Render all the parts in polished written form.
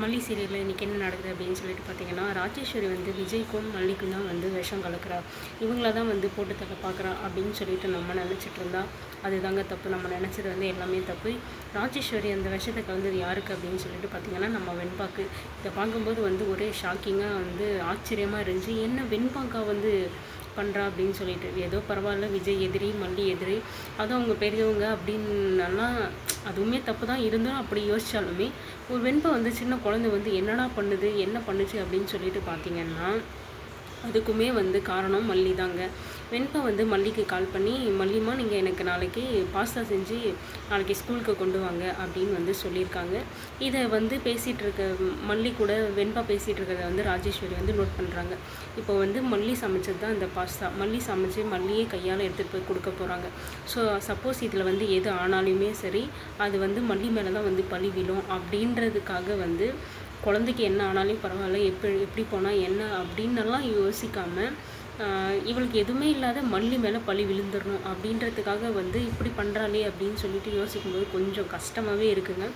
மல்லி சீரியலில் இன்றைக்கி என்ன நடக்குது அப்படின்னு சொல்லிட்டு பார்த்தீங்கன்னா, ராஜேஸ்வரி வந்து விஜய்க்கும் மல்லிக்கும் தான் வந்து விஷம் கலக்கிறா. இவங்கள தான் வந்து போட்டு தள்ள பார்க்குறா அப்படின்னு சொல்லிட்டு நம்ம நினச்சிட்டு இருந்தா அதுதாங்க தப்பு. நம்ம நினச்சது வந்து எல்லாமே தப்பு. ராஜேஸ்வரி அந்த விஷத்தை கலந்தது யாருக்கு அப்படின்னு சொல்லிட்டு பார்த்தீங்கன்னா, நம்ம வெண்பாக்கு. இதை பார்க்கும்போது வந்து ஒரே ஷாக்கிங்காக வந்து ஆச்சரியமாக இருந்துச்சு. என்ன வெண்பாக்கா வந்து பண்ணுறா அப்படின்னு சொல்லிட்டு. ஏதோ பரவாயில்ல, விஜய் எதிரி, மல்லி எதிரி, அதுவும் அவங்க பெரியவங்க அப்படின்னலாம் அதுவுமே தப்பு தான். இருந்தாலும் அப்படி யோசித்தாலுமே ஒரு வெண்பா வந்து சின்ன குழந்தை வந்து என்னடா பண்ணுது, என்ன பண்ணுச்சு அப்படின்னு சொல்லிட்டு பார்த்தீங்கன்னா, அதுக்குமே வந்து காரணம் மல்லி தாங்க. வெண்பா வந்து மல்லிக்கு கால் பண்ணி, மல்லிமா நீங்கள் எனக்கு நாளைக்கு பாஸ்தா செஞ்சு நாளைக்கு ஸ்கூலுக்கு கொண்டு வாங்க அப்படின்னு வந்து சொல்லியிருக்காங்க. இதை வந்து பேசிகிட்டு இருக்க மல்லி கூட வெண்பா பேசிகிட்டு இருக்கிறத வந்து ராஜேஸ்வரி வந்து நோட் பண்ணுறாங்க. இப்போ வந்து மல்லி சமைச்சது தான் இந்த பாஸ்தா. மல்லி சமைச்சு மல்லியே கையால் எடுத்துகிட்டு போய் கொடுக்க போகிறாங்க. ஸோ சப்போஸ் இதில் வந்து எது ஆனாலுமே சரி, அது வந்து மல்லி மேலே தான் வந்து பழி விழும் அப்படின்றதுக்காக வந்து குழந்தைக்கு என்ன ஆனாலும் பரவாயில்ல, எப்படி போனால் என்ன அப்படின்னெல்லாம் யோசிக்காமல் இவளுக்கு எதுவுமே இல்லாத மல்லி மேலே பழி விழுந்துடணும் அப்படின்றதுக்காக வந்து இப்படி பண்ணுறாளே அப்படின்னு சொல்லிட்டு யோசிக்கும்போது கொஞ்சம் கஷ்டமாகவே இருக்குங்க.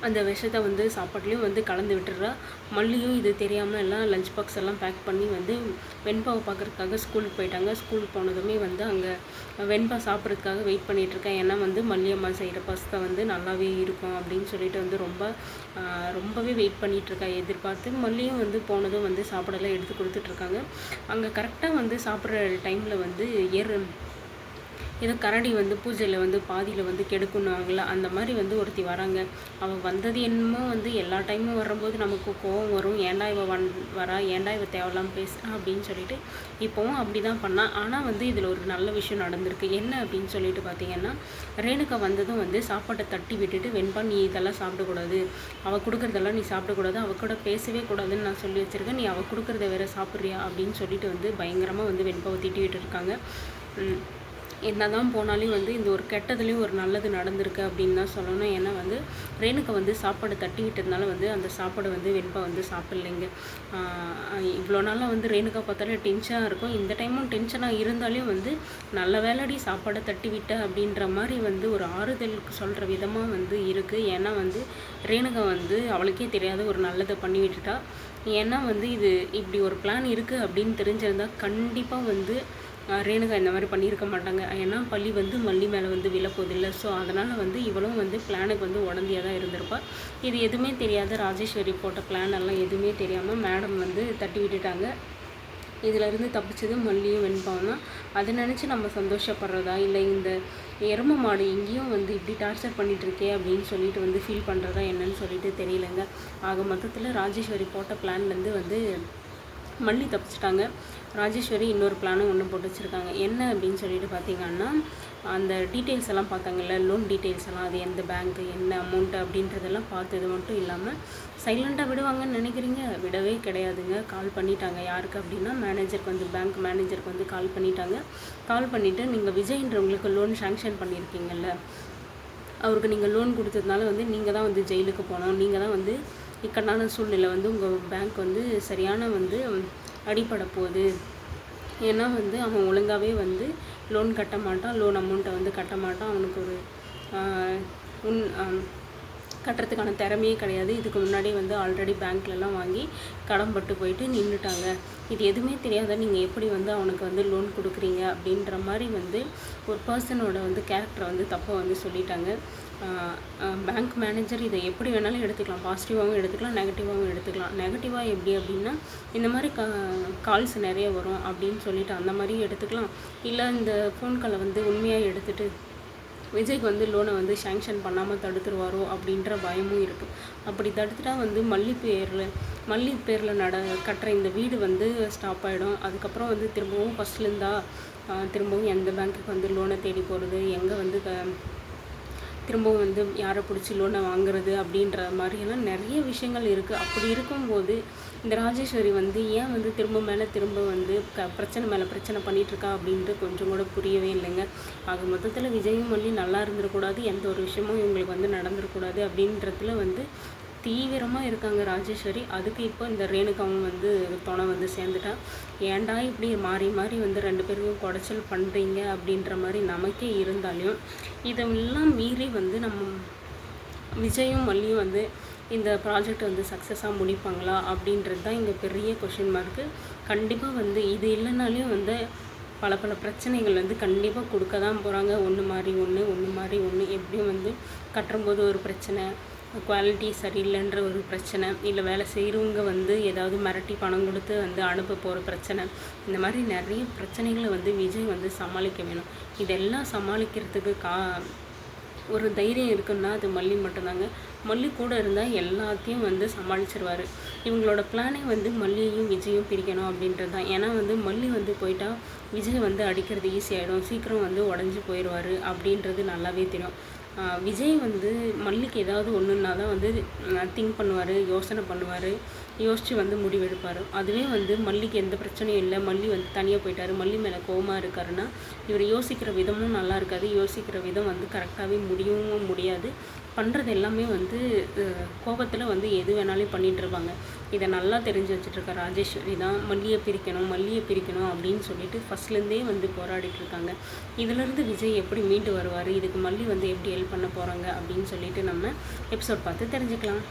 அந்த விஷத்தை வந்து சாப்பாட்லேயும் வந்து கலந்து விட்டுடுறா. மல்லியும் இது தெரியாமல் எல்லாம் லஞ்ச் பாக்ஸ் எல்லாம் பேக் பண்ணி வந்து வெண்பாவை பார்க்குறதுக்காக ஸ்கூலுக்கு போயிட்டாங்க. ஸ்கூலுக்கு போனதுமே வந்து அங்கே வெண்பா சாப்பிட்றதுக்காக வெயிட் பண்ணிகிட்ருக்கேன். ஏன்னா வந்து மல்லியம்மா செய்கிற பாஸ்தா வந்து நல்லாவே இருக்கும் அப்படின்னு சொல்லிட்டு வந்து ரொம்பவே வெயிட் பண்ணிகிட்ருக்கா எதிர்பார்த்து. மல்லியும் வந்து போனதும் வந்து சாப்பாடெல்லாம் எடுத்து கொடுத்துட்ருக்காங்க. அங்கே கரெக்டாக வந்து சாப்பிட்ற டைமில் வந்து ஏதோ கரடி வந்து பூஜையில் வந்து பாதியில் வந்து கெடுக்கணுவாங்கள, அந்த மாதிரி வந்து ஒருத்தி வராங்க. அவள் வந்தது என்னமோ வந்து எல்லா டைமும் வரும்போது நமக்கு கோவம் வரும். ஏன்டா இவள் வரா, ஏன்டா இவள் தேவையில்லாமல் பேசுகிறா அப்படின்னு சொல்லிட்டு இப்போவும் அப்படி தான் பண்ணால். ஆனால் வந்து இதில் ஒரு நல்ல விஷயம் நடந்திருக்கு. என்ன அப்படின்னு சொல்லிட்டு பார்த்தீங்கன்னா, ரேணுகா வந்ததும் வந்து சாப்பாட்டை தட்டி விட்டுட்டு, வெண்பா நீ இதெல்லாம் சாப்பிடக்கூடாது, அவள் கொடுக்குறதெல்லாம் நீ சாப்பிடக்கூடாது, அவள் கூட பேசவே கூடாதுன்னு நான் சொல்லி வச்சுருக்கேன், நீ அவள் கொடுக்குறத வேற சாப்பிட்றியா அப்படின்னு சொல்லிட்டு வந்து பயங்கரமாக வந்து வெண்பாவை திட்டி விட்டு இருக்காங்க. என்ன தான் போனாலும் வந்து இந்த ஒரு கெட்டதுலேயும் ஒரு நல்லது நடந்திருக்கு அப்படின்னு தான் சொல்லணும். ஏன்னா வந்து ரேணுகா வந்து சாப்பாடு தட்டி விட்டதுனால வந்து அந்த சாப்பாடு வந்து வெண்பா வந்து சாப்பிட்லைங்க. இவ்வளோ நாளாக வந்து ரேணுகா பார்த்தாலே டென்ஷனாக இருக்கும். இந்த டைமும் டென்ஷனாக இருந்தாலும் வந்து நல்ல வேலைடி சாப்பாடை தட்டி விட்ட அப்படின்ற மாதிரி வந்து ஒரு ஆறுதலுக்கு சொல்கிற விதமாக வந்து இருக்குது. ஏன்னா வந்து ரேணுகா வந்து அவளுக்கே தெரியாத ஒரு நல்லதை பண்ணி விட்டுட்டா. ஏன்னா வந்து இது இப்படி ஒரு பிளான் இருக்குது அப்படின்னு தெரிஞ்சிருந்தால் கண்டிப்பாக வந்து ரேணுகா இந்த மாதிரி பண்ணியிருக்க மாட்டாங்க. ஏன்னா பள்ளி வந்து மல்லி மேலே வந்து விழப்போதில்லை. ஸோ அதனால் வந்து இவளும் வந்து பிளானுக்கு வந்து உடந்தையாக தான் இருந்திருப்பாள். இது எதுவுமே தெரியாத ராஜேஸ்வரி போட்ட பிளான் எல்லாம் எதுவுமே தெரியாமல் மேடம் வந்து தட்டி விட்டுட்டாங்க. இதிலேருந்து தப்பிச்சது மல்லியும் வெண்பாவும் தான். அதை நினச்சி நம்ம சந்தோஷப்படுறதா, இல்லை இந்த எரும மாடு எங்கேயும் வந்து இப்படி டார்ச்சர் பண்ணிகிட்ருக்கே அப்படின்னு சொல்லிட்டு வந்து ஃபீல் பண்ணுறதா என்னன்னு சொல்லிட்டு தெரியலைங்க. ஆக மொத்தத்தில் ராஜேஸ்வரி போட்ட பிளான்லேருந்து வந்து மல்லி தப்பிச்சிட்டாங்க. ராஜேஸ்வரி இன்னொரு பிளானும் ஒன்று போட்டு வச்சுருக்காங்க. என்ன அப்படின்னு சொல்லிட்டு பார்த்தீங்கன்னா, அந்த டீட்டெயில்ஸ் எல்லாம் பார்த்தாங்கல்ல, லோன் டீட்டெயில்ஸ் எல்லாம், அது எந்த பேங்க்கு, என்ன அமௌண்ட்டு அப்படின்றதெல்லாம் பார்த்தது மட்டும் இல்லாமல் சைலண்ட்டாக விடுவாங்கன்னு நினைக்கிறீங்க? விடவே கிடையாதுங்க. கால் பண்ணிட்டாங்க. யாருக்கு அப்படின்னா மேனேஜருக்கு வந்து, பேங்க் மேனேஜருக்கு வந்து கால் பண்ணிட்டாங்க. கால் பண்ணிவிட்டு, நீங்கள் விஜய்ன்றவங்களுக்கு லோன் சாங்ஷன் பண்ணியிருக்கீங்கல்ல, அவருக்கு நீங்கள் லோன் கொடுத்ததுனால வந்து நீங்கள் தான் வந்து ஜெயிலுக்கு போனோம், நீங்கள் தான் வந்து இக்கட்டான சூழ்நிலை வந்து உங்கள் பேங்க் வந்து சரியான வந்து அடிப்படை போகுது. ஏன்னா வந்து அவன் ஒழுங்காகவே வந்து லோன் கட்ட மாட்டான், லோன் அமௌண்ட்டை வந்து கட்ட மாட்டான், அவனுக்கு ஒரு கட்டுறதுக்கான திறமையே கிடையாது. இதுக்கு முன்னாடி வந்து ஆல்ரெடி பேங்க்லலாம் வாங்கி கடன் பட்டு போயிட்டு நின்றுட்டாங்க. இது எதுவுமே தெரியாத நீங்கள் எப்படி வந்து அவனுக்கு வந்து லோன் கொடுக்குறீங்க அப்படின்ற மாதிரி வந்து ஒரு பர்சனோட வந்து கேரக்டரை வந்து தப்பை வந்து சொல்லிட்டாங்க. பேங்க் மேனேஜர் இதை எப்படி வேணாலும் எடுத்துக்கலாம், பாசிட்டிவாகவும் எடுத்துக்கலாம், நெகட்டிவாகவும் எடுத்துக்கலாம். நெகட்டிவாக எப்படி அப்படின்னா, இந்த மாதிரி கால்ஸ் நிறைய வரும் அப்படின்னு சொல்லிட்டு அந்த மாதிரியும் எடுத்துக்கலாம். இல்லை இந்த ஃபோன் காலை வந்து உண்மையாக எடுத்துகிட்டு விஜய்க்கு வந்து லோனை வந்து சேங்ஷன் பண்ணாமல் தடுத்துருவாரோ அப்படின்ற பயமும் இருக்குது. அப்படி தடுத்துட்டா வந்து மல்லி பேரில் கட்டுற இந்த வீடு வந்து ஸ்டாப் ஆகிடும். அதுக்கப்புறம் வந்து திரும்பவும் ஃபஸ்ட்லேருந்தா திரும்பவும் எந்த பேங்க்குக்கு வந்து லோனை தேடி போகிறது, எங்கே வந்து திரும்பவும் வந்து யாரை பிடிச்சி லோனை வாங்குறது அப்படின்ற மாதிரியெல்லாம் நிறைய விஷயங்கள் இருக்குது. அப்படி இருக்கும்போது இந்த ராஜேஸ்வரி வந்து ஏன் வந்து திரும்ப வந்து பிரச்சனை மேலே பிரச்சனை பண்ணிகிட்ருக்கா அப்படின்ட்டு கொஞ்சம் கூட புரியவே இல்லைங்க. ஆக மொத்தத்தில் விஜயும் மல்லி நல்லா இருந்துடக்கூடாது, எந்த ஒரு விஷயமும் இவங்களுக்கு வந்து நடந்துடக்கூடாது அப்படின்றதுல வந்து தீவிரமாக இருக்காங்க ராஜேஸ்வரி. அதுக்கு இப்போ இந்த ரேணுகாவும் வந்து துணை வந்து சேர்ந்துட்டா. ஏன்டா இப்படி மாறி மாறி வந்து ரெண்டு பேருக்கும் குடைச்சல் பண்ணுறீங்க அப்படின்ற மாதிரி நமக்கே இருந்தாலும் இதெல்லாம் மீறி வந்து நம்ம விஜயும் மல்லியும் வந்து இந்த ப்ராஜெக்ட் வந்து சக்ஸஸாக முடிப்பாங்களா அப்படின்றது தான் இங்கே பெரிய கொஷின் மார்க்கு. கண்டிப்பாக வந்து இது இல்லைனாலையும் வந்து பல பல பிரச்சனைகள் வந்து கண்டிப்பாக கொடுக்க தான் போகிறாங்க. ஒன்று மாறி ஒன்று எப்படியும் வந்து கட்டும்போது ஒரு பிரச்சனை, குவாலிட்டி சரியில்லைன்ற ஒரு பிரச்சனை, இல்லை வேலை செய்கிறவங்க வந்து ஏதாவது மிரட்டி பணம் கொடுத்து வந்து அனுப்ப போகிற பிரச்சனை, இந்த மாதிரி நிறைய பிரச்சனைகளை வந்து விஜய் வந்து சமாளிக்க வேணும். இதெல்லாம் சமாளிக்கிறதுக்கு ஒரு தைரியம் இருக்குன்னா அது மல்லி மட்டும்தாங்க. மல்லி கூட இருந்தால் எல்லாத்தையும் வந்து சமாளிச்சிருவார். இவங்களோட பிளானே வந்து மல்லியையும் விஜயும் பிரிக்கணும் அப்படின்றது தான். ஏன்னா வந்து மல்லி வந்து போயிட்டா விஜய் வந்து அடிக்கிறது ஈஸியாகிடும், சீக்கிரம் வந்து உடஞ்சி போயிடுவார் அப்படின்றது நல்லாவே தெரியும். விஜய் வந்து மல்லிக்கு ஏதாவது ஒன்றுன்னா தான் வந்து திங்க் பண்ணுவார், யோசனை பண்ணுவார், யோசித்து வந்து முடிவெடுப்பார். அதுவே வந்து மல்லிக்கு எந்த பிரச்சனையும் இல்லை, மல்லி வந்து தனியாக போயிட்டார், மல்லி மேலே கோவமாக இருக்காருன்னா இவர் யோசிக்கிற விதமும் நல்லா இருக்காது, யோசிக்கிற விதம் வந்து கரெக்டாகவே முடியவும் முடியாது. பண்ணுறது எல்லாமே வந்து கோபத்தில் வந்து எது வேணாலும் பண்ணிகிட்ருப்பாங்க. இதை நல்லா தெரிஞ்சு வச்சுட்ருக்க ராஜேஸ்வரி தான் மல்லியை பிரிக்கணும் அப்படின்னு சொல்லிட்டு ஃபஸ்ட்லேருந்தே வந்து போராடிட்டுருக்காங்க. இதிலேருந்து விஜய் எப்படி மீண்டு வருவார், இதுக்கு மல்லி வந்து எப்படி ஹெல்ப் பண்ண போகிறாங்க அப்படின்னு சொல்லிட்டு நம்ம எபிசோட் பார்த்து தெரிஞ்சுக்கலாம்.